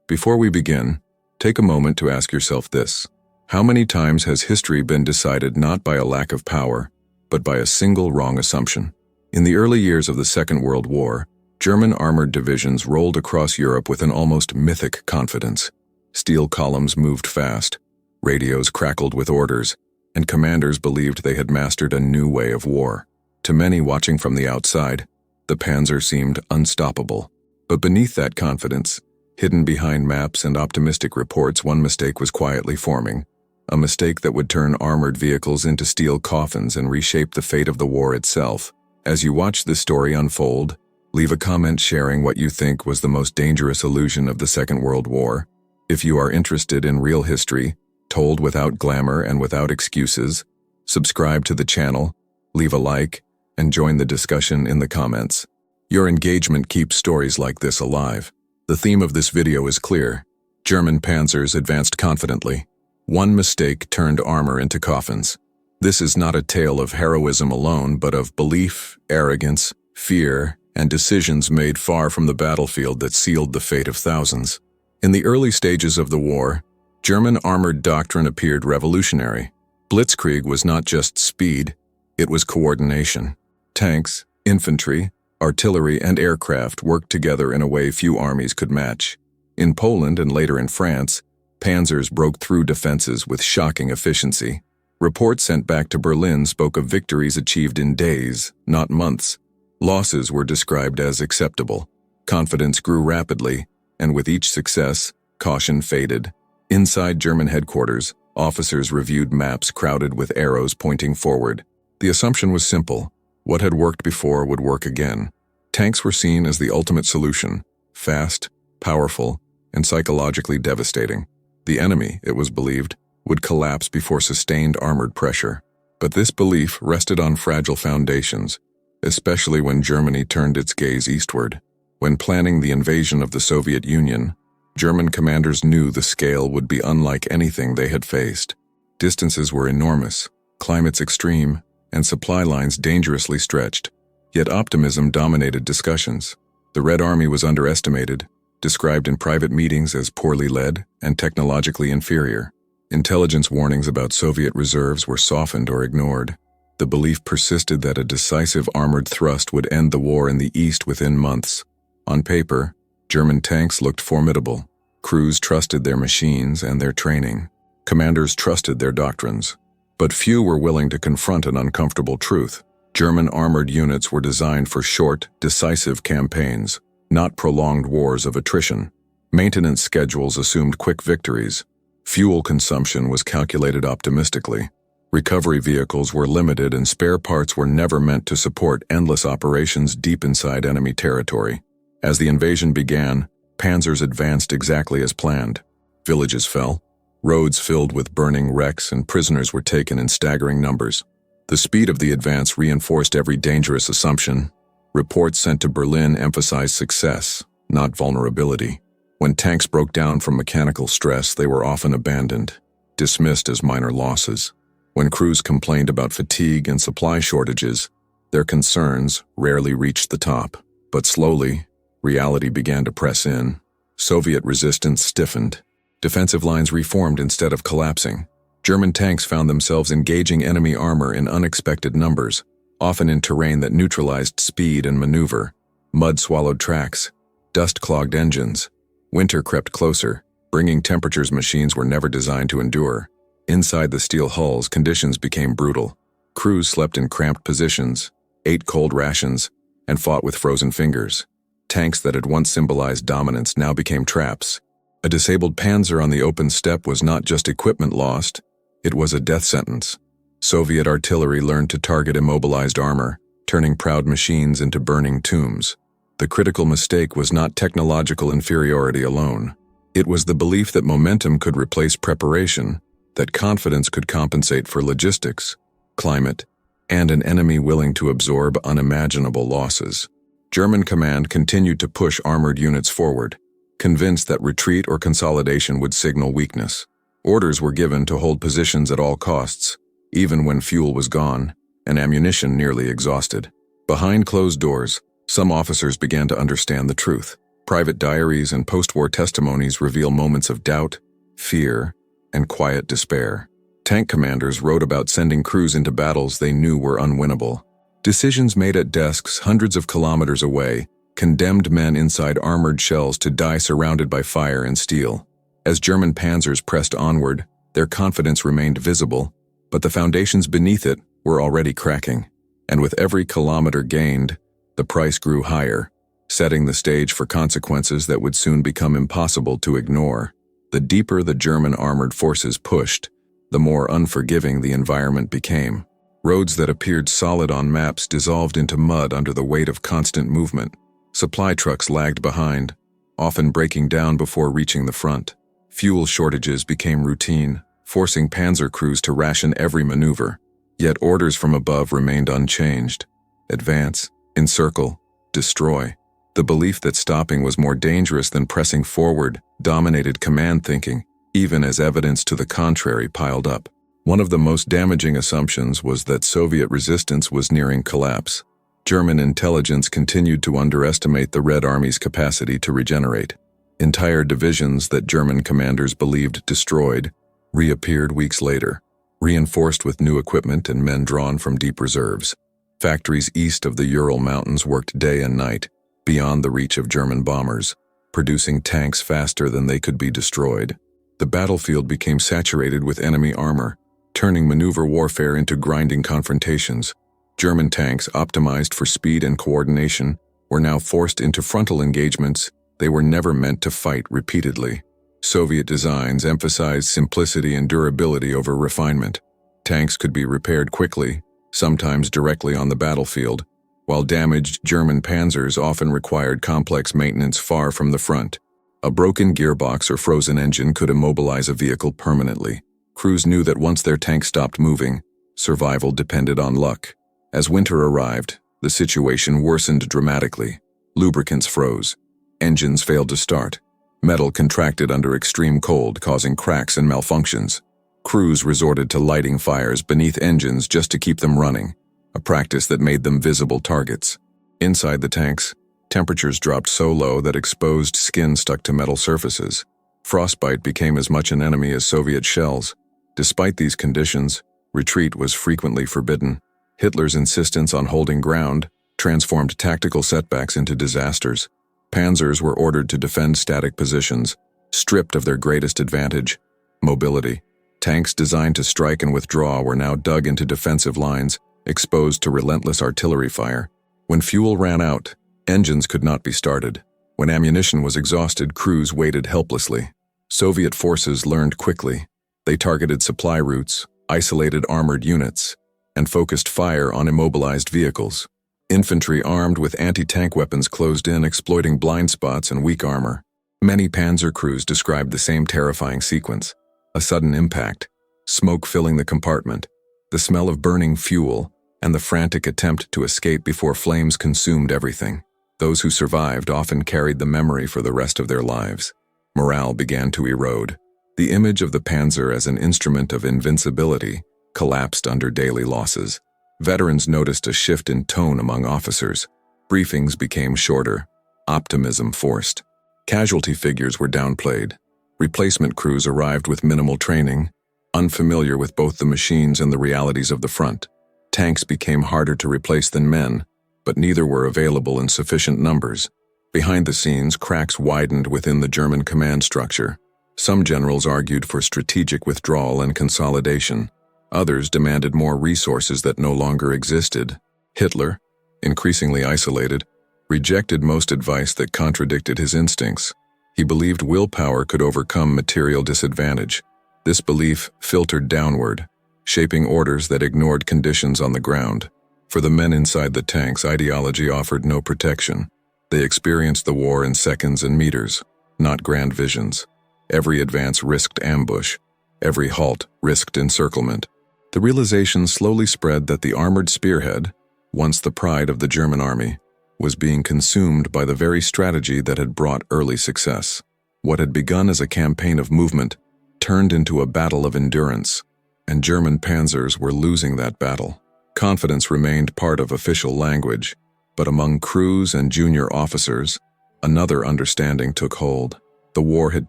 Before we begin, take a moment to ask yourself this. How many times has history been decided not by a lack of power, but by a single wrong assumption? In the early years of the Second World War, German armored divisions rolled across Europe with an almost mythic confidence. Steel columns moved fast, radios crackled with orders, and commanders believed they had mastered a new way of war. To many watching from the outside, the Panzer seemed unstoppable. But beneath that confidence, hidden behind maps and optimistic reports, one mistake was quietly forming. A mistake that would turn armored vehicles into steel coffins and reshape the fate of the war itself. As you watch this story unfold, leave a comment sharing what you think was the most dangerous illusion of the Second World War. If you are interested in real history, told without glamour and without excuses, subscribe to the channel, leave a like, and join the discussion in the comments. Your engagement keeps stories like this alive. The theme of this video is clear. German panzers advanced confidently. One mistake turned armor into coffins. This is not a tale of heroism alone, but of belief, arrogance, fear, and decisions made far from the battlefield that sealed the fate of thousands. In the early stages of the war, German armored doctrine appeared revolutionary. Blitzkrieg was not just speed, it was coordination. Tanks, infantry, artillery, and aircraft worked together in a way few armies could match. In Poland and later in France, panzers broke through defenses with shocking efficiency. Reports sent back to Berlin spoke of victories achieved in days, not months. Losses were described as acceptable. Confidence grew rapidly, and with each success, caution faded. Inside German headquarters, officers reviewed maps crowded with arrows pointing forward. The assumption was simple. What had worked before would work again. Tanks were seen as the ultimate solution, fast, powerful, and psychologically devastating. The enemy, it was believed, would collapse before sustained armored pressure. But this belief rested on fragile foundations, especially when Germany turned its gaze eastward. When planning the invasion of the Soviet Union, German commanders knew the scale would be unlike anything they had faced. Distances were enormous, climates extreme, and supply lines dangerously stretched. Yet optimism dominated discussions. The Red Army was underestimated, described in private meetings as poorly led and technologically inferior. Intelligence warnings about Soviet reserves were softened or ignored. The belief persisted that a decisive armored thrust would end the war in the East within months. On paper, German tanks looked formidable. Crews trusted their machines and their training. Commanders trusted their doctrines. But few were willing to confront an uncomfortable truth. German armored units were designed for short, decisive campaigns, not prolonged wars of attrition. Maintenance schedules assumed quick victories. Fuel consumption was calculated optimistically. Recovery vehicles were limited and spare parts were never meant to support endless operations deep inside enemy territory. As the invasion began, panzers advanced exactly as planned. Villages fell, roads filled with burning wrecks, and prisoners were taken in staggering numbers. The speed of the advance reinforced every dangerous assumption. Reports sent to Berlin emphasized success, not vulnerability. When tanks broke down from mechanical stress, they were often abandoned, dismissed as minor losses. When crews complained about fatigue and supply shortages, their concerns rarely reached the top. But slowly, reality began to press in. Soviet resistance stiffened. Defensive lines reformed instead of collapsing. German tanks found themselves engaging enemy armor in unexpected numbers, often in terrain that neutralized speed and maneuver. Mud-swallowed tracks, dust-clogged engines. Winter crept closer, bringing temperatures machines were never designed to endure. Inside the steel hulls, conditions became brutal. Crews slept in cramped positions, ate cold rations, and fought with frozen fingers. Tanks that had once symbolized dominance now became traps. A disabled panzer on the open steppe was not just equipment lost, it was a death sentence. Soviet artillery learned to target immobilized armor, turning proud machines into burning tombs. The critical mistake was not technological inferiority alone. It was the belief that momentum could replace preparation, that confidence could compensate for logistics, climate, and an enemy willing to absorb unimaginable losses. German command continued to push armored units forward, convinced that retreat or consolidation would signal weakness. Orders were given to hold positions at all costs, even when fuel was gone and ammunition nearly exhausted. Behind closed doors, some officers began to understand the truth. Private diaries and post-war testimonies reveal moments of doubt, fear, and quiet despair. Tank commanders wrote about sending crews into battles they knew were unwinnable. Decisions made at desks hundreds of kilometers away condemned men inside armored shells to die surrounded by fire and steel. As German panzers pressed onward, their confidence remained visible, but the foundations beneath it were already cracking. And with every kilometer gained, the price grew higher, setting the stage for consequences that would soon become impossible to ignore. The deeper the German armored forces pushed, the more unforgiving the environment became. Roads that appeared solid on maps dissolved into mud under the weight of constant movement. Supply trucks lagged behind, often breaking down before reaching the front. Fuel shortages became routine, forcing panzer crews to ration every maneuver. Yet orders from above remained unchanged. Advance, encircle, destroy. The belief that stopping was more dangerous than pressing forward dominated command thinking, even as evidence to the contrary piled up. One of the most damaging assumptions was that Soviet resistance was nearing collapse. German intelligence continued to underestimate the Red Army's capacity to regenerate. Entire divisions that German commanders believed destroyed reappeared weeks later, reinforced with new equipment and men drawn from deep reserves. Factories east of the Ural Mountains worked day and night, beyond the reach of German bombers, producing tanks faster than they could be destroyed. The battlefield became saturated with enemy armor, turning maneuver warfare into grinding confrontations. German tanks, optimized for speed and coordination, were now forced into frontal engagements they were never meant to fight repeatedly. Soviet designs emphasized simplicity and durability over refinement. Tanks could be repaired quickly, sometimes directly on the battlefield, while damaged German panzers often required complex maintenance far from the front. A broken gearbox or frozen engine could immobilize a vehicle permanently. Crews knew that once their tank stopped moving, survival depended on luck. As winter arrived, the situation worsened dramatically. Lubricants froze. Engines failed to start. Metal contracted under extreme cold, causing cracks and malfunctions. Crews resorted to lighting fires beneath engines just to keep them running, a practice that made them visible targets. Inside the tanks, temperatures dropped so low that exposed skin stuck to metal surfaces. Frostbite became as much an enemy as Soviet shells. Despite these conditions, retreat was frequently forbidden. Hitler's insistence on holding ground transformed tactical setbacks into disasters. Panzers were ordered to defend static positions, stripped of their greatest advantage, mobility. Tanks designed to strike and withdraw were now dug into defensive lines, exposed to relentless artillery fire. When fuel ran out, engines could not be started. When ammunition was exhausted, crews waited helplessly. Soviet forces learned quickly. They targeted supply routes, isolated armored units, and focused fire on immobilized vehicles. Infantry armed with anti-tank weapons closed in, exploiting blind spots and weak armor. Many panzer crews described the same terrifying sequence. A sudden impact, smoke filling the compartment, the smell of burning fuel, and the frantic attempt to escape before flames consumed everything. Those who survived often carried the memory for the rest of their lives. Morale began to erode. The image of the panzer as an instrument of invincibility collapsed under daily losses. Veterans noticed a shift in tone among officers. Briefings became shorter, optimism forced. Casualty figures were downplayed. Replacement crews arrived with minimal training, unfamiliar with both the machines and the realities of the front. Tanks became harder to replace than men, but neither were available in sufficient numbers. Behind the scenes, cracks widened within the German command structure. Some generals argued for strategic withdrawal and consolidation. Others demanded more resources that no longer existed. Hitler, increasingly isolated, rejected most advice that contradicted his instincts. He believed willpower could overcome material disadvantage. This belief filtered downward, shaping orders that ignored conditions on the ground. For the men inside the tanks, ideology offered no protection. They experienced the war in seconds and meters, not grand visions. Every advance risked ambush. Every halt risked encirclement. The realization slowly spread that the armored spearhead, once the pride of the German army, was being consumed by the very strategy that had brought early success. What had begun as a campaign of movement turned into a battle of endurance, and German panzers were losing that battle. Confidence remained part of official language, but among crews and junior officers, Another understanding took hold. The war had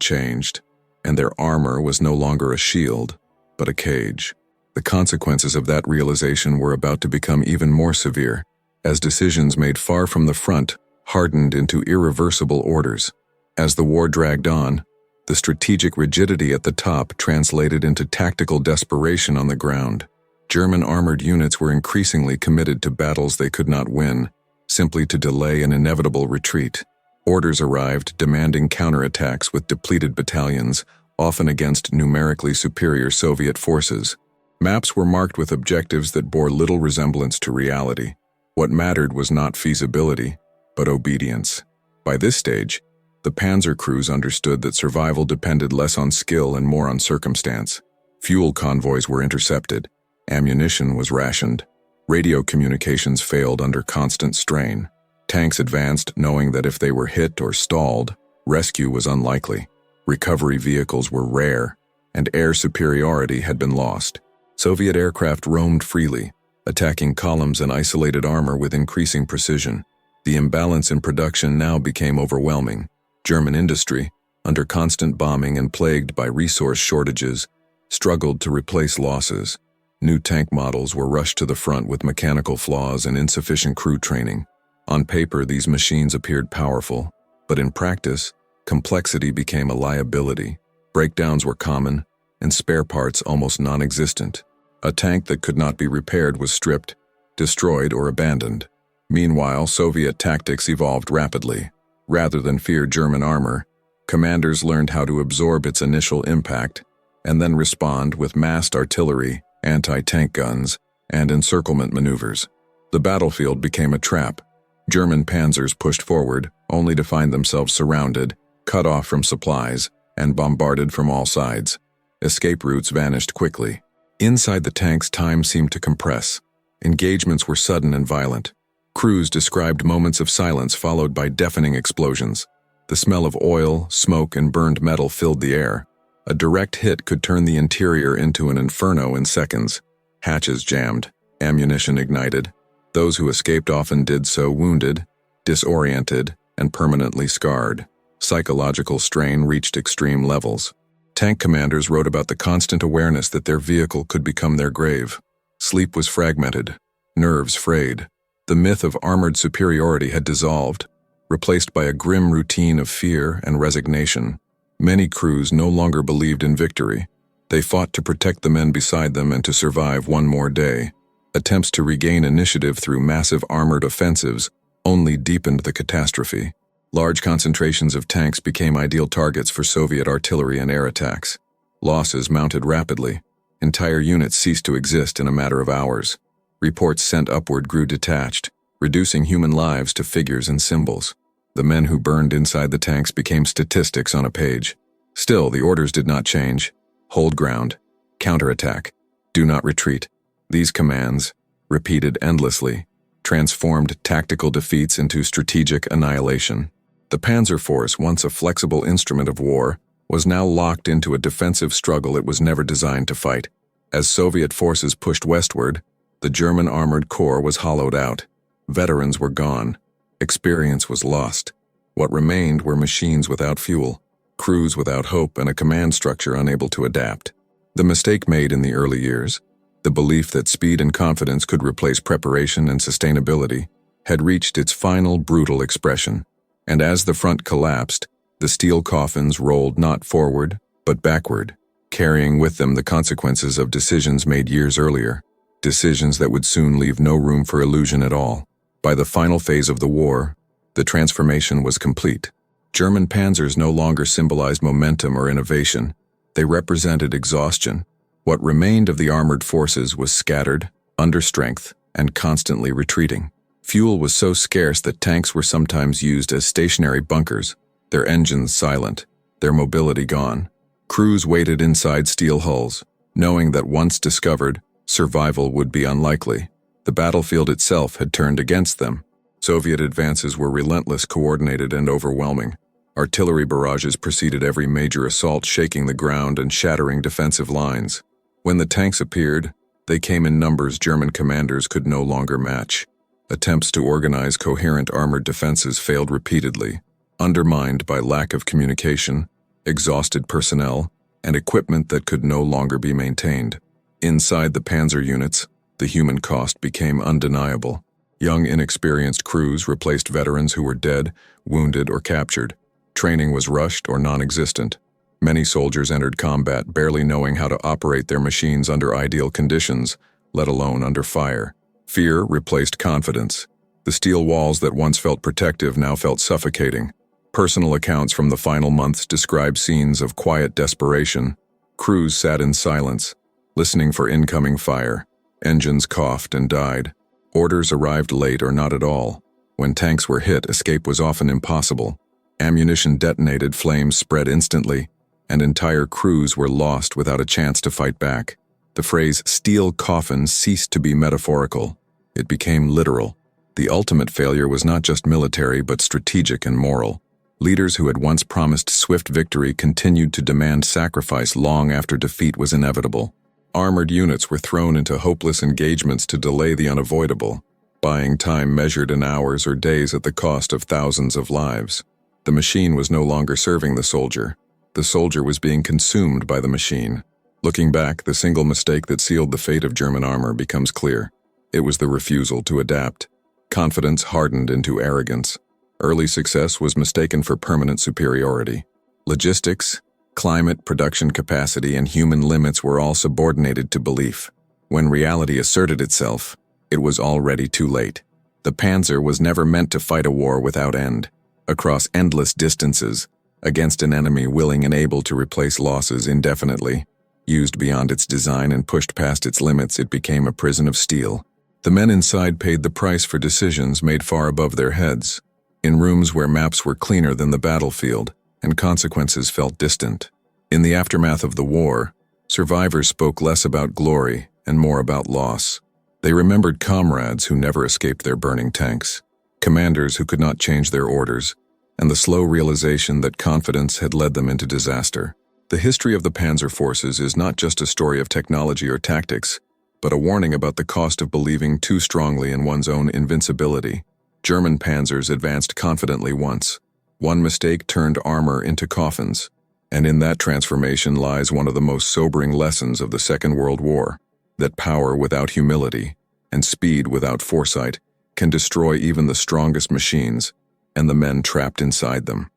changed, and their armor was no longer a shield, but a cage. The consequences of that realization were about to become even more severe, as decisions made far from the front hardened into irreversible orders. As the war dragged on, the strategic rigidity at the top translated into tactical desperation on the ground. German armored units were increasingly committed to battles they could not win, simply to delay an inevitable retreat. Orders arrived demanding counterattacks with depleted battalions, often against numerically superior Soviet forces. Maps were marked with objectives that bore little resemblance to reality. What mattered was not feasibility, but obedience. By this stage, the Panzer crews understood that survival depended less on skill and more on circumstance. Fuel convoys were intercepted, ammunition was rationed, radio communications failed under constant strain. Tanks advanced knowing that if they were hit or stalled, rescue was unlikely. Recovery vehicles were rare, and air superiority had been lost. Soviet aircraft roamed freely, attacking columns and isolated armor with increasing precision. The imbalance in production now became overwhelming. German industry, under constant bombing and plagued by resource shortages, struggled to replace losses. New tank models were rushed to the front with mechanical flaws and insufficient crew training. On paper, these machines appeared powerful, but in practice, complexity became a liability. Breakdowns were common, and spare parts almost non-existent. A tank that could not be repaired was stripped, destroyed, or abandoned. Meanwhile, Soviet tactics evolved rapidly. Rather than fear German armor, commanders learned how to absorb its initial impact and then respond with massed artillery, anti-tank guns, and encirclement maneuvers. The battlefield became a trap. German panzers pushed forward, only to find themselves surrounded, cut off from supplies, and bombarded from all sides. Escape routes vanished quickly. Inside the tanks, time seemed to compress. Engagements were sudden and violent. Crews described moments of silence followed by deafening explosions. The smell of oil, smoke, and burned metal filled the air. A direct hit could turn the interior into an inferno in seconds. Hatches jammed, ammunition ignited. Those who escaped often did so wounded, disoriented, and permanently scarred. Psychological strain reached extreme levels. Tank commanders wrote about the constant awareness that their vehicle could become their grave. Sleep was fragmented, nerves frayed. The myth of armored superiority had dissolved, replaced by a grim routine of fear and resignation. Many crews no longer believed in victory. They fought to protect the men beside them and to survive one more day. Attempts to regain initiative through massive armored offensives only deepened the catastrophe. Large concentrations of tanks became ideal targets for Soviet artillery and air attacks. Losses mounted rapidly. Entire units ceased to exist in a matter of hours. Reports sent upward grew detached, reducing human lives to figures and symbols. The men who burned inside the tanks became statistics on a page. Still, the orders did not change. Hold ground. Counterattack. Do not retreat. These commands, repeated endlessly, transformed tactical defeats into strategic annihilation. The Panzer Force, once a flexible instrument of war, was now locked into a defensive struggle it was never designed to fight. As Soviet forces pushed westward, the German armored corps was hollowed out. Veterans were gone. Experience was lost. What remained were machines without fuel, crews without hope, and a command structure unable to adapt. The mistake made in the early years, the belief that speed and confidence could replace preparation and sustainability, had reached its final brutal expression. And as the front collapsed, the steel coffins rolled not forward, but backward, carrying with them the consequences of decisions made years earlier, decisions that would soon leave no room for illusion at all. By the final phase of the war, the transformation was complete. German panzers no longer symbolized momentum or innovation. They represented exhaustion. What remained of the armored forces was scattered, understrength, and constantly retreating. Fuel was so scarce that tanks were sometimes used as stationary bunkers, their engines silent, their mobility gone. Crews waited inside steel hulls, knowing that once discovered, survival would be unlikely. The battlefield itself had turned against them. Soviet advances were relentless, coordinated, and overwhelming. Artillery barrages preceded every major assault, shaking the ground and shattering defensive lines. When the tanks appeared, they came in numbers German commanders could no longer match. Attempts to organize coherent armored defenses failed repeatedly. undermined by lack of communication, exhausted personnel, and equipment that could no longer be maintained. Inside the Panzer units, the human cost became undeniable. Young, inexperienced crews replaced veterans who were dead, wounded, or captured. Training was rushed or non-existent. Many soldiers entered combat barely knowing how to operate their machines under ideal conditions, let alone under fire. Fear replaced confidence. The steel walls that once felt protective now felt suffocating. Personal accounts from the final months describe scenes of quiet desperation. Crews sat in silence, listening for incoming fire. Engines coughed and died. Orders arrived late or not at all. When tanks were hit, escape was often impossible. Ammunition detonated, flames spread instantly, and entire crews were lost without a chance to fight back. The phrase "steel coffins" ceased to be metaphorical. It became literal. The ultimate failure was not just military but strategic and moral. Leaders who had once promised swift victory continued to demand sacrifice long after defeat was inevitable. Armored units were thrown into hopeless engagements to delay the unavoidable, buying time measured in hours or days at the cost of thousands of lives. The machine was no longer serving the soldier. The soldier was being consumed by the machine. Looking back, the single mistake that sealed the fate of German armor becomes clear. It was the refusal to adapt. Confidence hardened into arrogance. Early success was mistaken for permanent superiority. Logistics, climate, production capacity, and human limits were all subordinated to belief. When reality asserted itself, it was already too late. The Panzer was never meant to fight a war without end. Across endless distances, against an enemy willing and able to replace losses indefinitely. Used beyond its design and pushed past its limits, it became a prison of steel. The men inside paid the price for decisions made far above their heads, in rooms where maps were cleaner than the battlefield, and consequences felt distant. In the aftermath of the war, survivors spoke less about glory and more about loss. They remembered comrades who never escaped their burning tanks, commanders who could not change their orders, and the slow realization that confidence had led them into disaster. The history of the Panzer forces is not just a story of technology or tactics, but a warning about the cost of believing too strongly in one's own invincibility. German panzers advanced confidently once. One mistake turned armor into coffins, and in that transformation lies one of the most sobering lessons of the Second World War, that power without humility and speed without foresight can destroy even the strongest machines and the men trapped inside them.